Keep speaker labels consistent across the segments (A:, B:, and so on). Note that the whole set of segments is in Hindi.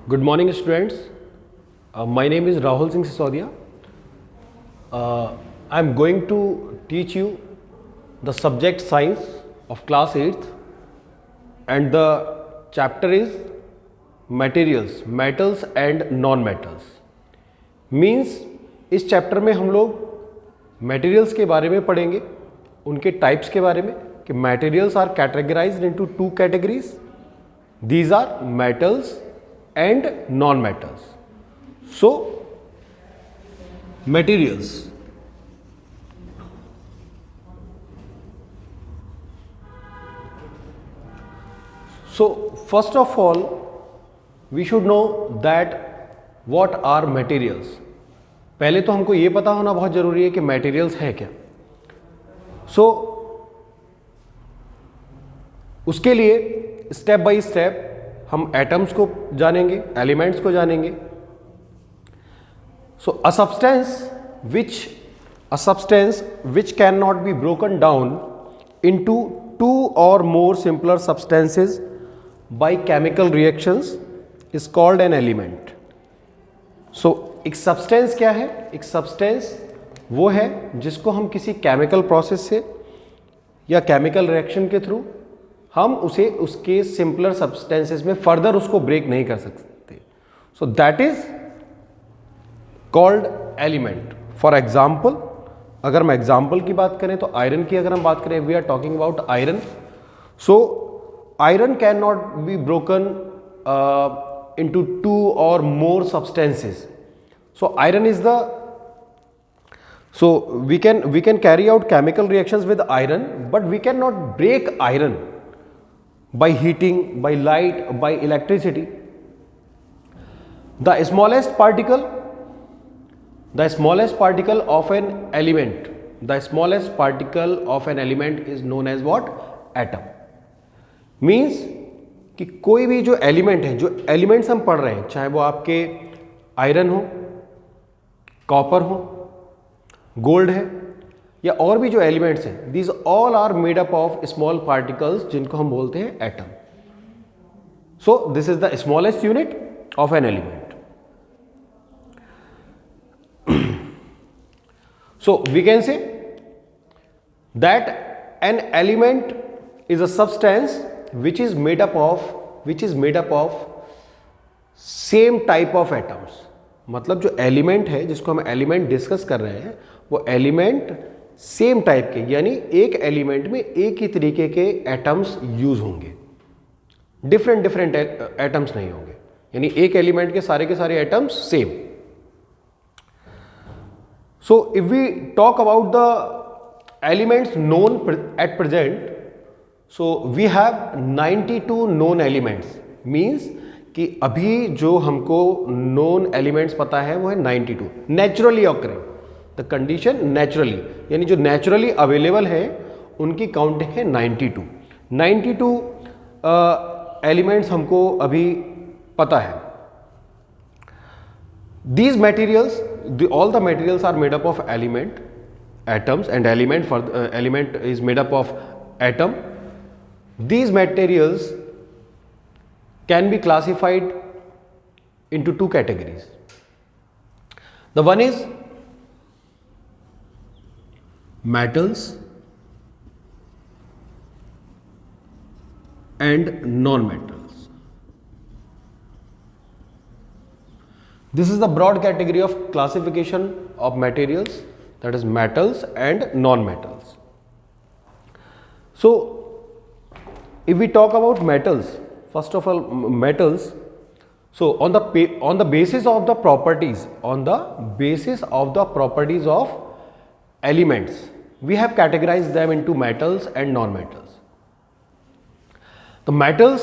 A: Good morning, students. My name is Rahul Singh Sisodia. I am going to teach you the subject science of class 8th, and the chapter is materials, metals and non-metals. Means इस चैप्टर में हम लोग materials के बारे में पढ़ेंगे, उनके types के बारे में कि materials are categorized into two categories. These are metals and non-metals. So materials. So first of all, we should know that what are materials. पहले तो हमको ये पता होना बहुत ज़रूरी है कि materials है क्या. So उसके लिए स्टेप बाय स्टेप हम एटम्स को जानेंगे, एलिमेंट्स को जानेंगे. So a substance which can not be broken down into two और more simpler substances by chemical reactions is called an element. So एक सब्सटेंस क्या है? एक सब्सटेंस वो है जिसको हम किसी केमिकल प्रोसेस से या केमिकल रिएक्शन के थ्रू हम उसे उसके सिंपलर सब्सटेंसेस में फर्दर उसको ब्रेक नहीं कर सकते. सो that is called element. For example, अगर हम एग्जाम्पल की बात करें तो आयरन की अगर हम बात करें, we are talking about iron. So iron can not be broken into two और more substances. So iron is the so we can carry out chemical reactions with iron, but we cannot break iron by heating, by light, by electricity. The smallest particle of an element, the smallest particle of an element is known as what? Atom. Means कि कोई भी जो एलिमेंट है, जो एलिमेंट्स हम पढ़ रहे हैं, चाहे वो आपके आयरन हो, कॉपर हो, गोल्ड है या और भी जो एलिमेंट्स हैं, these all are made up of small particles जिनको हम बोलते हैं atom. So this is the smallest unit of an element. So we can say that an element is a substance which is made up of same type of atoms. मतलब जो एलिमेंट है जिसको हम एलिमेंट डिस्कस कर रहे हैं, वो एलिमेंट सेम टाइप के, यानी एक एलिमेंट में एक ही तरीके के एटम्स यूज होंगे, डिफरेंट एटम्स नहीं होंगे. यानी एक एलिमेंट के सारे atoms same. So if we talk about the elements known at present, so we have 92 known elements. Means कि अभी जो हमको नोन एलिमेंट्स पता है वो है 92. Naturally occurring, the condition naturally, यानी जो नेचुरली अवेलेबल है उनकी काउंटिंग है 92 एलिमेंट्स हमको अभी पता है. These materials, all the materials are made up of element, atoms, and element is made up of atom. These materials can be classified into two categories. The one is metals and non-metals. This is the broad category of classification of materials, that is metals and non-metals. So if we talk about metals, first of all, metals, so on the basis of the properties, of elements, we have categorized them into metals and non-metals. The metals,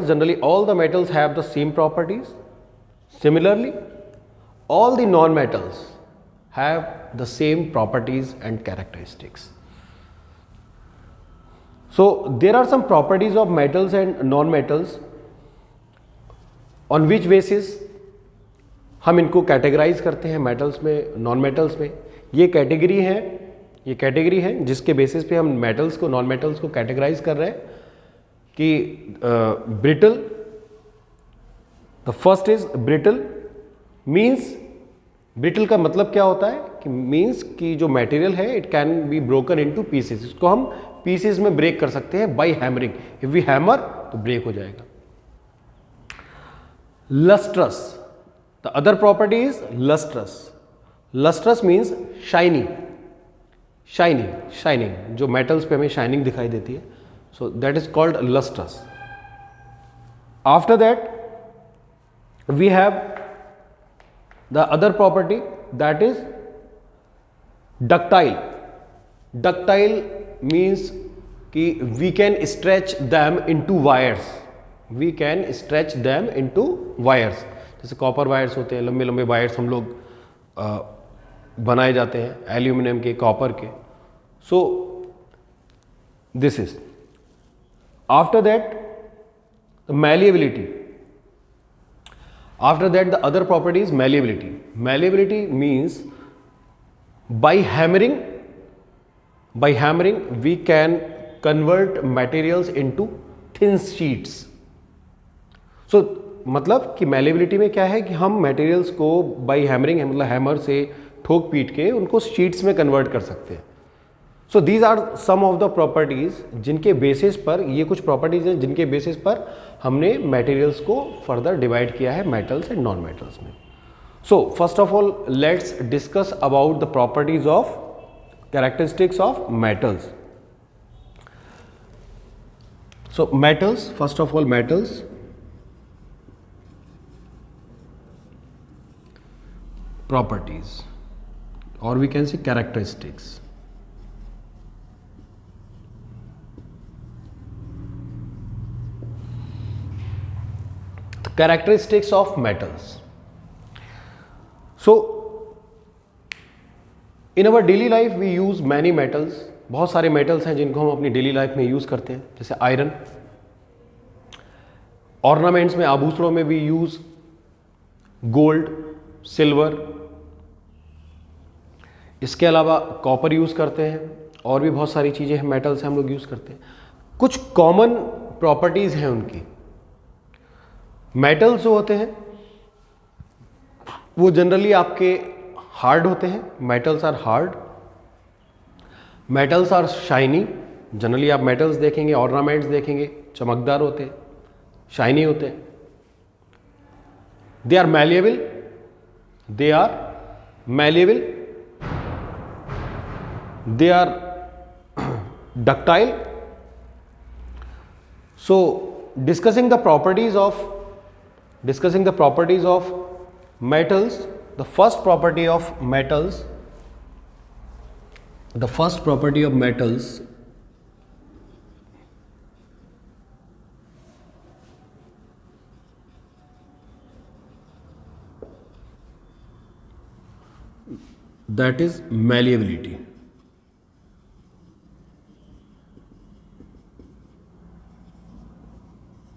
A: generally all the metals have the same properties. Similarly, all the non-metals have the same properties and characteristics. So there are some properties of metals and non-metals on which basis हम इनको कैटेगराइज करते हैं मेटल्स में, नॉन मेटल्स में. ये कैटेगरी है जिसके बेसिस पे हम मेटल्स को, नॉन मेटल्स को कैटेगराइज कर रहे हैं कि brittle, the first is brittle, means brittle का मतलब क्या होता है कि मीन्स कि जो मटेरियल है it can be broken into pieces, इसको हम पीसेस में ब्रेक कर सकते हैं by hammering, if we hammer तो ब्रेक हो जाएगा। Lustrous, the other property is lustrous, lustrous means shiny, shining, जो मेटल्स पे हमें शाइनिंग दिखाई देती है, so that is called lustrous. After that we have the other property, that is ductile, ductile means कि we can stretch them into wires, we can stretch them into wires, जैसे कॉपर वायर्स होते हैं, लंबे लंबे वायर्स हम लोग बनाए जाते हैं एल्यूमिनियम के, कॉपर के, सो this is. After that malleability, after that the other property is malleability. Malleability means by hammering we can convert materials into thin sheets. So मतलब कि malleability में क्या है कि हम materials को by hammering, मतलब हैमर से ठोक पीट के उनको शीट्स में कन्वर्ट कर सकते हैं। So these are some of the properties जिनके बेसिस पर, ये कुछ प्रॉपर्टीज हैं जिनके बेसिस पर हमने मटेरियल्स को फर्दर डिवाइड किया है मेटल्स एंड नॉन मेटल्स में। So first of all let's discuss about the properties of, characteristics of metals. So metals, first of all metals, properties और we can see characteristics. Characteristics of metals. So in our daily life we use many metals, बहुत सारे metals हैं जिनको हम अपनी डेली लाइफ में यूज करते हैं, जैसे आयरन, ऑर्नामेंट्स में, आभूषणों में भी यूज गोल्ड, सिल्वर, इसके अलावा कॉपर यूज करते हैं, और भी बहुत सारी चीजें हैं मेटल्स हम लोग यूज करते हैं। कुछ कॉमन प्रॉपर्टीज हैं उनकी। मेटल्स जो होते हैं वो जनरली आपके हार्ड होते हैं, metals are hard, metals are shiny, generally आप मेटल्स देखेंगे, ऑर्नामेंट्स देखेंगे, चमकदार होते हैं, शाइनी होते हैं। They are malleable, they are malleable, they are ductile. So discussing the properties of metals, the first property of metals that is malleability.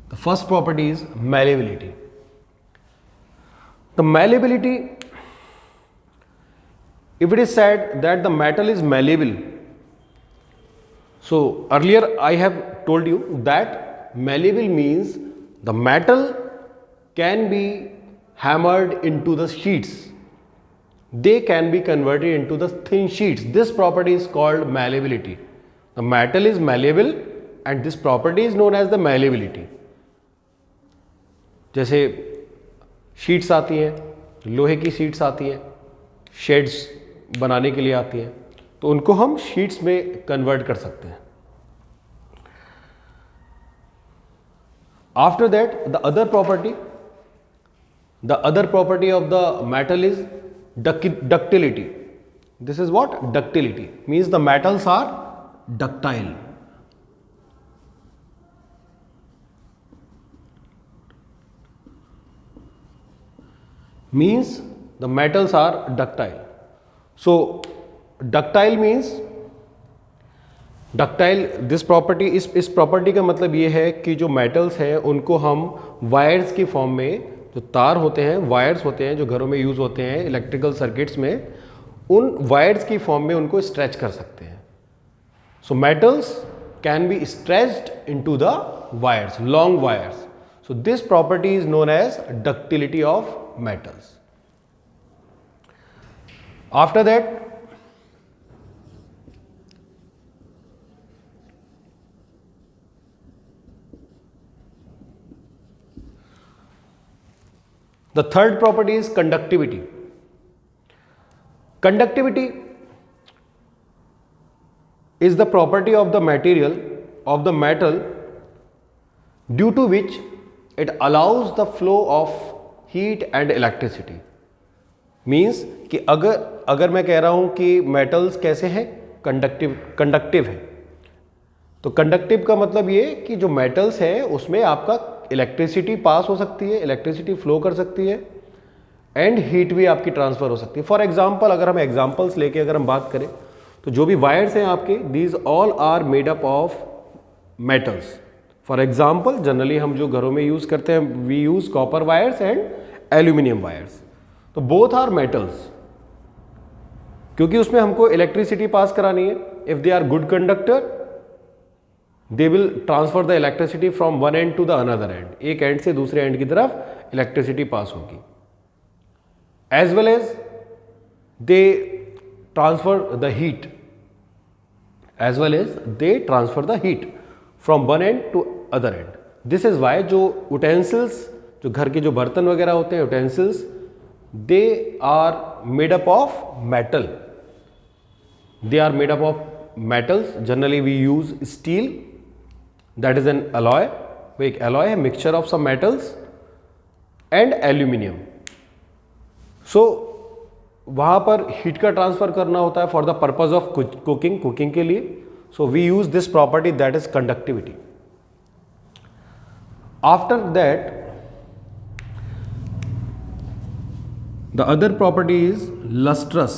A: The first property is malleability. The malleability, if it is said that the metal is malleable, so earlier I have told you that malleable means the metal can be hammered into the sheets, they can be converted into the thin sheets. This property is called malleability. The metal is malleable and this property is known as the malleability. जैसे शीट्स आती हैं, लोहे की शीट्स आती हैं, शेड्स बनाने के लिए आती हैं, तो उनको हम शीट्स में कन्वर्ट कर सकते हैं। After that the other property of the metal is ductility. This is what? Ductility means the metals are ductile. Means the metals are ductile. So ductile means this property, इस प्रॉपर्टी का मतलब ये है कि जो मेटल्स हैं उनको हम वायर्स की फॉर्म में, जो तार होते हैं, वायर्स होते हैं जो घरों में यूज होते हैं इलेक्ट्रिकल सर्किट्स में, उन वायर्स की फॉर्म में उनको स्ट्रेच कर सकते हैं। So metals can be stretched into the wires, long wires. So this property is known as ductility of metals. After that, the third property is conductivity. Conductivity is the property of the material, of the metal, due to which it allows the flow of heat and electricity. Means कि अगर मैं कह रहा हूं कि मेटल्स कैसे हैं, कंडक्टिव है, तो कंडक्टिव का मतलब ये कि जो मेटल्स है उसमें आपका इलेक्ट्रिसिटी पास हो सकती है, इलेक्ट्रिसिटी फ्लो कर सकती है एंड हीट भी आपकी ट्रांसफर हो सकती है. फॉर एग्जांपल, अगर हम एग्जांपल्स लेके अगर हम बात करें तो जो भी वायर्स हैं आपके, these all are made up of metals. For example, generally हम जो घरों में यूज करते हैं, we use copper wires and aluminium wires. तो बोथ आर मेटल्स, क्योंकि उसमें हमको इलेक्ट्रिसिटी पास करानी है. If they are good conductor, they will transfer the electricity from one end to the another end. एक एंड से दूसरे एंड की तरफ इलेक्ट्रिसिटी पास होगी. As well as they transfer the heat, as well as they transfer the heat from one end to other end. This is why जो यूटेंसिल्स, जो घर के जो बर्तन वगैरह होते हैं, utensils, they are made up of metal. They are made up of metals. Generally we use steel, that is an alloy. वो एक alloy है, mixture of some metals, and aluminium. So वहाँ पर हीट का ट्रांसफर करना होता है for the purpose of cooking के लिए. So we use this property, that is conductivity. After that the other property is lustrous.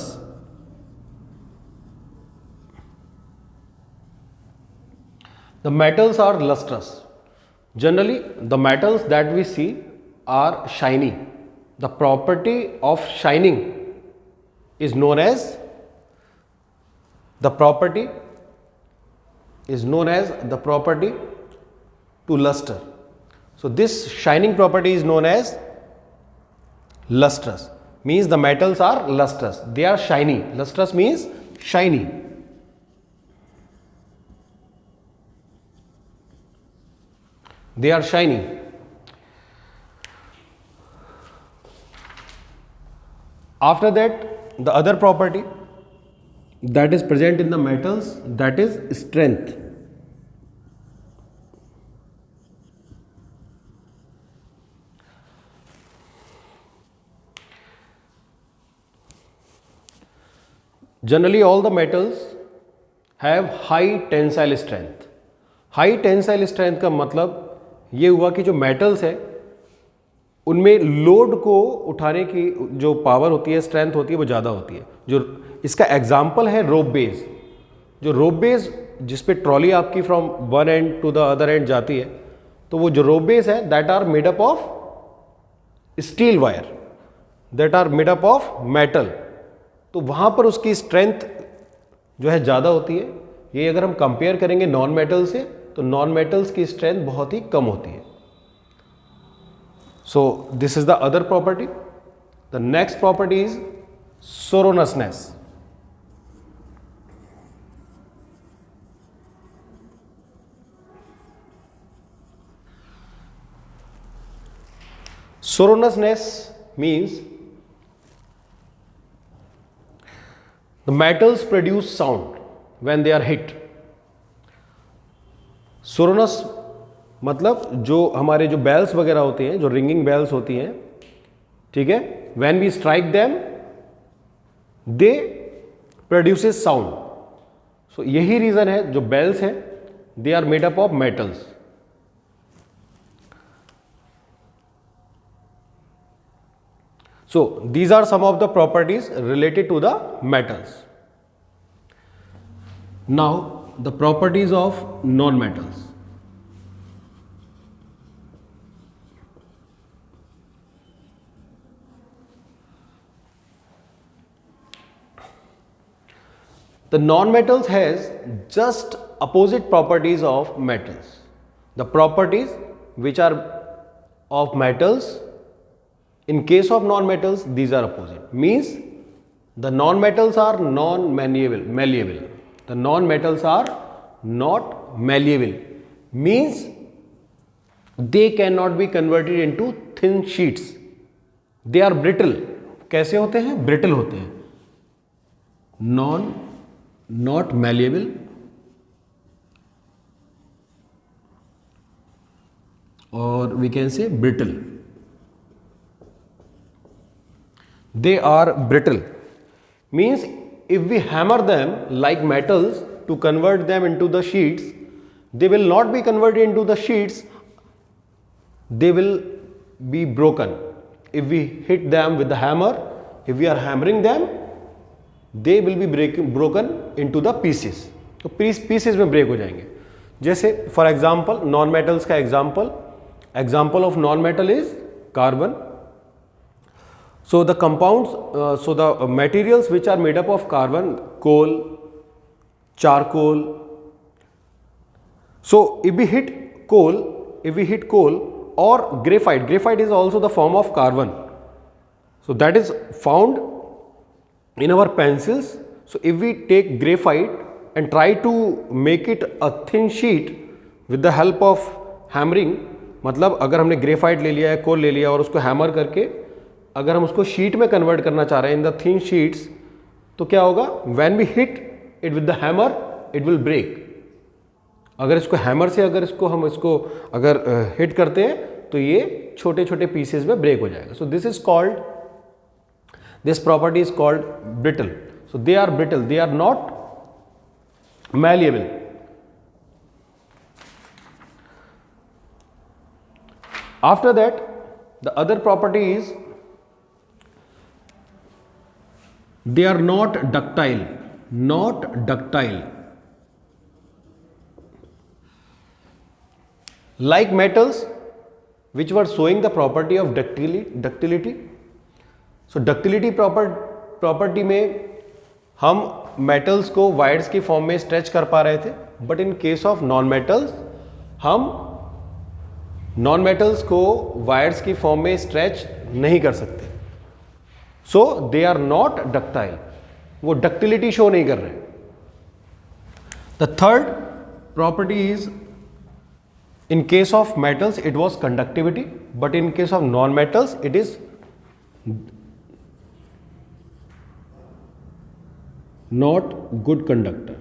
A: The metals are lustrous. Generally, the metals that we see are shiny. The property of shining is known as the property to luster. So this shining property is known as lustrous. Means the metals are lustrous. They are shiny. Lustrous means shiny. They are shiny. After that, the other property that is present in the metals, that is strength. Generally, all the metals have high tensile strength. High tensile strength का मतलब ये हुआ कि जो मेटल्स है उनमें लोड को उठाने की जो पावर होती है, स्ट्रेंथ होती है, वो ज़्यादा होती है. जो इसका एग्जाम्पल है रोप बेस. जो रोप बेस जिस पे ट्रॉली आपकी from one end to the other end जाती है, तो वो जो रोप बेस है, that are made up of steel wire, that are made up of metal. तो वहाँ पर उसकी स्ट्रेंथ जो है ज़्यादा होती है. ये अगर हम कंपेयर करेंगे नॉन मेटल से, तो नॉन मेटल्स की स्ट्रेंथ बहुत ही कम होती है. So this is the other property. The next property is sonorousness. Sorousness means the metals produce sound when they are hit. सोरोनस मतलब जो हमारे जो बेल्स वगैरह होते हैं, जो रिंगिंग बेल्स होती हैं, ठीक है, when we strike them they produces sound. So यही रीजन है जो बेल्स हैं, they are made up of metals. So these are some of the properties related to the metals. Now the properties of non-metals. The non-metals has just opposite properties of metals. The properties which are of metals, in case of non-metals, these are opposite. Means the non-metals are non-malleable. The non-metals are not malleable. Means they cannot be converted into thin sheets. They are brittle. कैसे होते हैं? Brittle होते हैं. Not malleable or we can say brittle. They are brittle. Means if we hammer them like metals to convert them into the sheets, they will not be converted into the sheets, they will be broken. If we hit them with the hammer, if we are hammering them, they will be broken into the pieces. तो pieces में break हो जाएंगे. जैसे for example non metals का example of non metal is carbon. So the compounds, so the materials which are made up of carbon, coal, charcoal. So if we hit coal or graphite is also the form of carbon. So that is found in our pencils. So if we take graphite and try to make it a thin sheet with the help of hammering, मतलब अगर हमने ग्रेफाइट ले लिया है, कोल ले लिया और उसको हैमर करके अगर हम उसको शीट में कन्वर्ट करना चाह रहे हैं इन द थिन शीट्स, तो क्या होगा? When we hit it with the hammer it will break. अगर इसको हैमर से अगर हिट करते हैं तो ये छोटे छोटे पीसेस में ब्रेक हो जाएगा. So this property is called brittle. So they are brittle, they are not malleable. After that, the other property is they are not ductile. Like metals which were showing the property of ductility. So ductility property में हम metals को wires की form में stretch कर पा रहे थे, but in case of non-metals हम non-metals को wires की form में stretch नहीं कर सकते. So they are not ductile. वो ductility show नहीं कर रहे. The third property is in case of metals it was conductivity, but in case of non-metals it is not good conductor,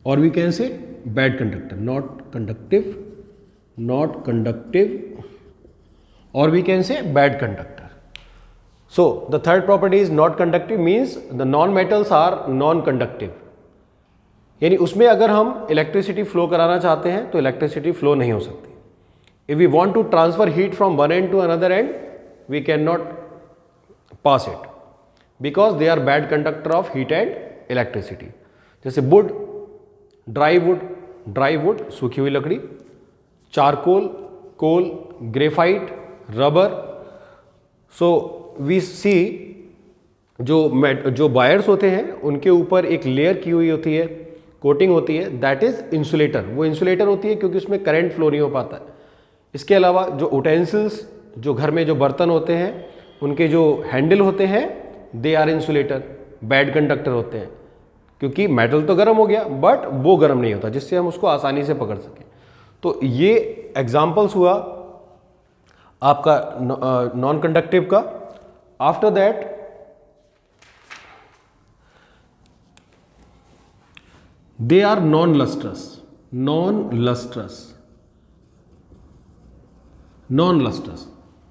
A: or we can say bad conductor. Not conductive, or we can say bad conductor. So the third property is not conductive, means the non-metals are non-conductive. यानी उसमें अगर हम इलेक्ट्रिसिटी फ्लो कराना चाहते हैं तो इलेक्ट्रिसिटी फ्लो नहीं हो सकती. If we want to transfer heat from one end to another end we can not pass it because they are bad conductor of heat and electricity. जैसे वुड, ड्राई वुड सूखी हुई लकड़ी, charcoal, coal, graphite, rubber. So we see जो वायर्स होते हैं उनके ऊपर एक लेयर की हुई होती है, कोटिंग होती है, दैट इज इंसुलेटर. वो इंसुलेटर होती है क्योंकि उसमें करंट फ्लो नहीं हो पाता है. इसके अलावा जो उटेंसिल्स, जो घर में जो बर्तन होते हैं उनके जो हैंडल होते हैं, they are insulator, bad conductor होते हैं क्योंकि मेटल तो गर्म हो गया बट वो गर्म नहीं होता जिससे हम उसको आसानी से पकड़ सकें. तो ये एग्जाम्पल्स हुआ आपका नॉन कंडक्टिव का. After that they are non lustrous.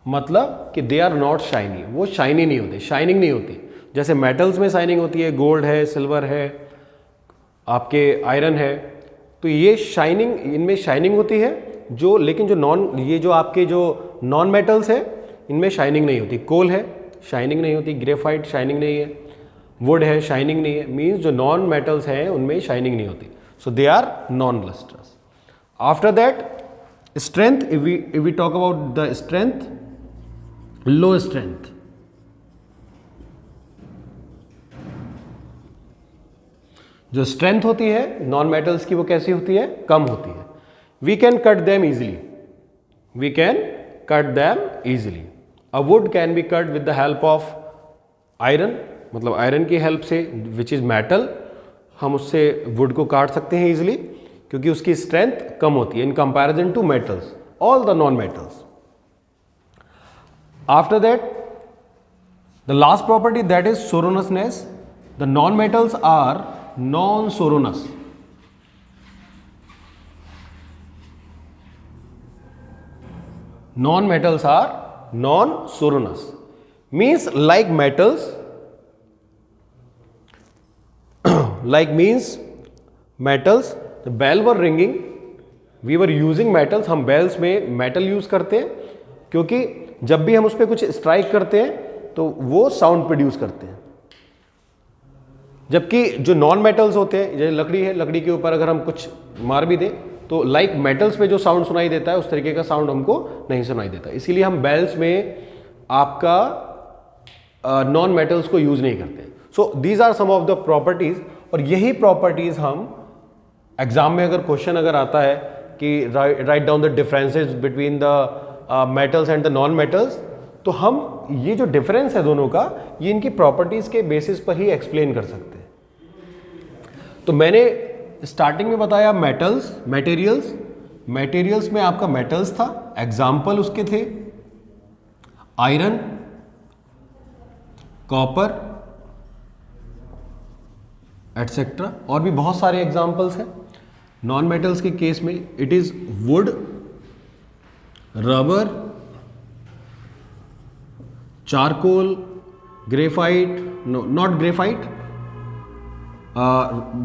A: मतलब कि दे आर नॉट शाइनी. वो शाइनी नहीं होते, शाइनिंग नहीं होती. जैसे मेटल्स में शाइनिंग होती है, गोल्ड है, सिल्वर है, आपके आयरन है, तो ये शाइनिंग, इनमें शाइनिंग होती है जो, लेकिन जो आपके जो नॉन मेटल्स है इनमें शाइनिंग नहीं होती. कोल है, शाइनिंग नहीं होती. ग्रेफाइट शाइनिंग नहीं है. वुड है, शाइनिंग नहीं है. मीन्स जो नॉन मेटल्स हैं उनमें शाइनिंग नहीं होती. So they are non lustrous. After that strength, if we talk about the strength, low strength. जो स्ट्रेंथ होती है नॉन मेटल्स की वो कैसी होती है? कम होती है. We can cut them easily. Cut them easily. A wood can be cut with the help of iron, मतलब आयरन की हेल्प से, विच इज़ मेटल, हम उससे वुड को काट सकते हैं ईजिली, क्योंकि उसकी स्ट्रेंथ कम होती है in comparison to metals, all the non metals. After that the last property that is sonorousness. The non metals are non sonorous. Non metals are non sonorous means like metals, like means metals, the bell were ringing, we were using metals, हम bells में metal यूज करते हैं क्योंकि जब भी हम उस पर कुछ स्ट्राइक करते हैं तो वो साउंड प्रोड्यूस करते हैं। जबकि जो नॉन मेटल्स होते हैं, जैसे लकड़ी है, लकड़ी के ऊपर अगर हम कुछ मार भी दें तो लाइक मेटल्स में जो साउंड सुनाई देता है उस तरीके का साउंड हमको नहीं सुनाई देता, इसीलिए हम बेल्स में आपका नॉन मेटल्स को यूज नहीं करते। So these are some of the properties, और यही प्रॉपर्टीज हम एग्जाम में अगर क्वेश्चन अगर आता है कि write down the differences between the metals and the non metals, तो हम ये जो डिफरेंस है दोनों का, ये इनकी प्रॉपर्टीज के बेसिस पर ही एक्सप्लेन कर सकते हैं। तो मैंने स्टार्टिंग में बताया मेटल्स, मटेरियल्स, मटेरियल्स में आपका मेटल्स था, एग्जाम्पल उसके थे आयरन, कॉपर एटसेट्रा, और भी बहुत सारे एग्जाम्पल्स हैं। नॉन मेटल्स के केस में it is wood, rubber, charcoal, graphite, no not graphite,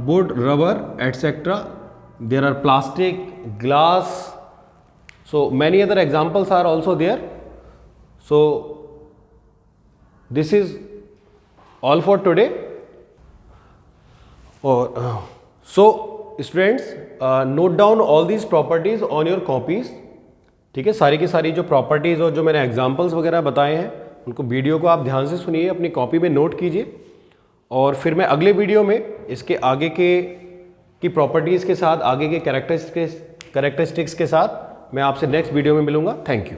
A: wood, rubber, etc. There are plastic, glass, so many other examples are also there. So this is all for today. So students, note down all these properties on your copies. ठीक है, सारी की सारी जो प्रॉपर्टीज़ और जो मैंने एग्जाम्पल्स वगैरह बताए हैं उनको, वीडियो को आप ध्यान से सुनिए, अपनी कॉपी में नोट कीजिए, और फिर मैं अगले वीडियो में इसके आगे की प्रॉपर्टीज़ के साथ, आगे के कैरेक्टरिस्टिक्स के साथ मैं आपसे नेक्स्ट वीडियो में मिलूंगा। Thank you.